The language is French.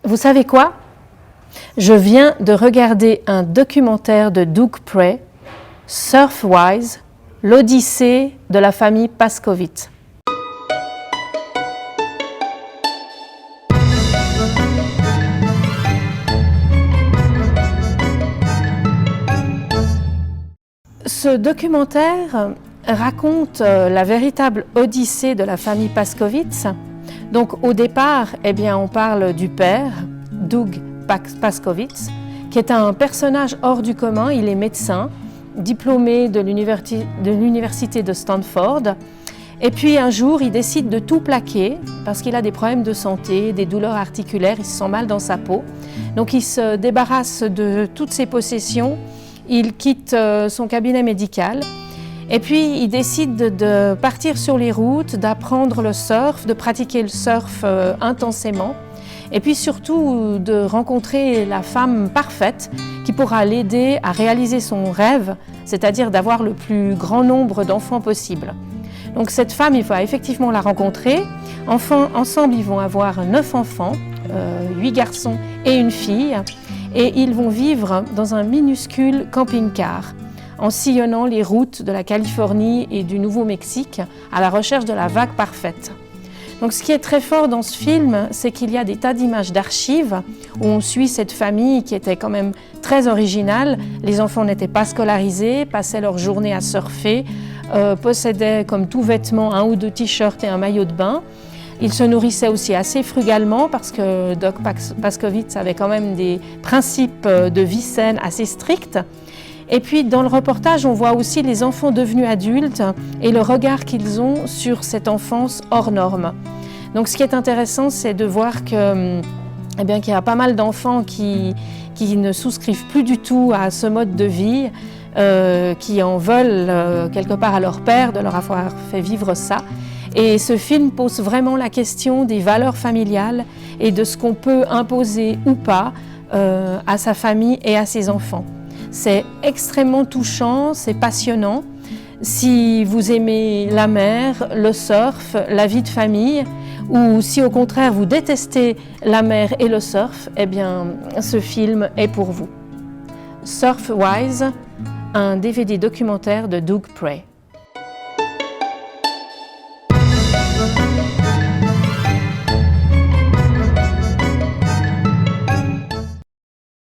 Vous savez quoi? Je viens de regarder un documentaire de Doug Prey, Surfwise, l'Odyssée de la famille Pascovitz. Ce documentaire raconte la véritable odyssée de la famille Pascovitz. Donc au départ, on parle du père, Doug Pascovitz, qui est un personnage hors du commun. Il est médecin, diplômé de l'université de Stanford. Et puis un jour, il décide de tout plaquer parce qu'il a des problèmes de santé, des douleurs articulaires, il se sent mal dans sa peau. Donc il se débarrasse de toutes ses possessions, il quitte son cabinet médical. Et puis, il décide de partir sur les routes, d'apprendre le surf, de pratiquer le surf intensément. Et puis surtout, de rencontrer la femme parfaite qui pourra l'aider à réaliser son rêve, c'est-à-dire d'avoir le plus grand nombre d'enfants possible. Donc cette femme, il va effectivement la rencontrer. Enfin, ensemble, ils vont avoir 9 enfants, 8 garçons et une fille. Et ils vont vivre dans un minuscule camping-car, en sillonnant les routes de la Californie et du Nouveau-Mexique à la recherche de la vague parfaite. Donc ce qui est très fort dans ce film, c'est qu'il y a des tas d'images d'archives où on suit cette famille qui était quand même très originale. Les enfants n'étaient pas scolarisés, passaient leur journée à surfer, possédaient comme tout vêtement 1 ou 2 t-shirts et un maillot de bain. Ils se nourrissaient aussi assez frugalement parce que Doug Pascovitz avait quand même des principes de vie saine assez stricts. Et puis dans le reportage, on voit aussi les enfants devenus adultes et le regard qu'ils ont sur cette enfance hors norme. Donc ce qui est intéressant, c'est de voir qu'il y a pas mal d'enfants qui ne souscrivent plus du tout à ce mode de vie, qui en veulent quelque part à leur père de leur avoir fait vivre ça. Et ce film pose vraiment la question des valeurs familiales et de ce qu'on peut imposer ou pas à sa famille et à ses enfants. C'est extrêmement touchant, c'est passionnant. Si vous aimez la mer, le surf, la vie de famille, ou si au contraire vous détestez la mer et le surf, ce film est pour vous. Surfwise, un DVD documentaire de Doug Prey.